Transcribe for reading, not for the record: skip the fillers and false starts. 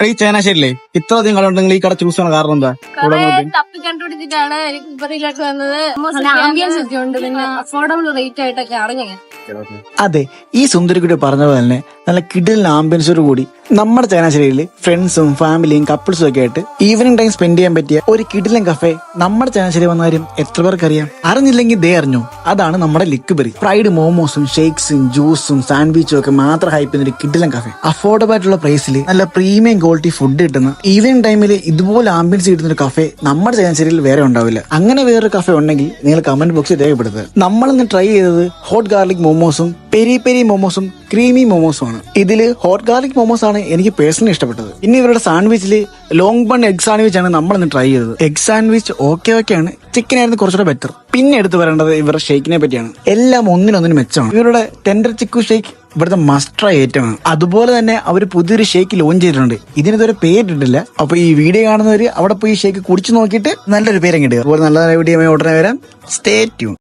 ഈ ചങ്ങനാശ്ശേരിയില്ലേ ഇത്ര അധികം കട ഉണ്ടെങ്കിൽ ഈ കട ചൂസ് ചെയ്യാൻ കാരണം എന്താ? തപ്പി കണ്ടുപിടിച്ചിട്ടാണ് എനിക്ക് ഇവരിലേക്ക് വന്നത്. ആംബിയൻസ് ഒക്കെ ഉണ്ട്, പിന്നെ അഫോർഡബിൾ റേറ്റ് ആയിട്ടൊക്കെ അറിഞ്ഞു. അതെ, ഈ സുന്ദരിക്കുട്ടി പറഞ്ഞ പോലെ തന്നെ നല്ല കിടിലൻ ആംബിയൻസോട് കൂടി നമ്മുടെ ചങ്ങനാശ്ശേരിയിൽ ഫ്രണ്ട്സും ഫാമിലിയും കപ്പിൾസും ഒക്കെ ആയിട്ട് ഈവനിങ് ടൈം സ്പെൻഡ് ചെയ്യാൻ പറ്റിയ ഒരു കിടിലൻ കഫേ നമ്മുടെ ചങ്ങനാശ്ശേരി വന്ന കാര്യം എത്ര പേർക്ക് അറിയാം? അറിഞ്ഞില്ലെങ്കിൽ ദേ അറിഞ്ഞു. അതാണ് നമ്മുടെ ലിക്ബെറി. ഫ്രൈഡ് മോമോസും ഷേക്സും ജ്യൂസും സാൻഡ്വിച്ചും ഒക്കെ മാത്രം ഹൈപ്പ് ചെയ്യുന്ന ഒരു കിടിലൻ കഫേ. അഫോർഡബിൾ ആയിട്ടുള്ള പ്രൈസിൽ നല്ല പ്രീമിയം ക്വാളിറ്റി ഫുഡ് കിട്ടുന്ന ഈവനിങ് ടൈമിൽ ഇതുപോലെ ആംബിയൻസ് കിട്ടുന്ന ഒരു കഫേ നമ്മുടെ ചങ്ങനാശ്ശേരിയിൽ വേറെ ഉണ്ടാവില്ല. അങ്ങനെ വേറൊരു കഫേ ഉണ്ടെങ്കിൽ നിങ്ങൾ കമന്റ് ബോക്സിൽ രേഖപ്പെടുത്തുക. നമ്മളിന്ന് ട്രൈ ചെയ്തത് ഹോട്ട് ഗാർലിക് മോമോസും പെരി പെരി മോമോസും ക്രീമി മോമോസും ആണ്. ഇതില് ഹോട്ട് ഗാർലിക് മോമോസ് ആണ് എനിക്ക് പേഴ്സണലി ഇഷ്ടപ്പെട്ടത്. പിന്നെ ഇവരുടെ സാൻഡ്വിച്ചില് ലോങ് ബൺ എഗ് സാൻഡ്വിച്ച് ആണ് നമ്മളിന്ന് ട്രൈ ചെയ്തത്. എഗ് സാൻഡ്വിച്ച് ഓക്കെ ആണ്, ചിക്കൻ ആയിരുന്നു കുറച്ചുകൂടെ ബെറ്റർ. പിന്നെ എടുത്തു പറയേണ്ടത് ഇവരുടെ ഷേക്കിനെ പറ്റിയാണ്. എല്ലാം ഒന്നിനൊന്നിന് മെച്ചമാണ്. ഇവരുടെ ടെൻഡർ ചിക്കു ഷേക്ക് ഇവിടുത്തെ മസ്റ്റ് ട്രൈ ഐറ്റമാണ്. അതുപോലെ തന്നെ അവർ പുതിയൊരു ഷേക്ക് ലോഞ്ച് ചെയ്തിട്ടുണ്ട്. ഇതിനിതൊരു പേരിട്ടിട്ടില്ല. അപ്പൊ ഈ വീഡിയോ കാണുന്നവര് അവിടെ പോയി ഷേക്ക് കുടിച്ചു നോക്കിയിട്ട് നല്ലൊരു പേരും കിട്ടുക. അതുപോലെ നല്ല വീഡിയോ ഉടനെ വരാം. Stay tune.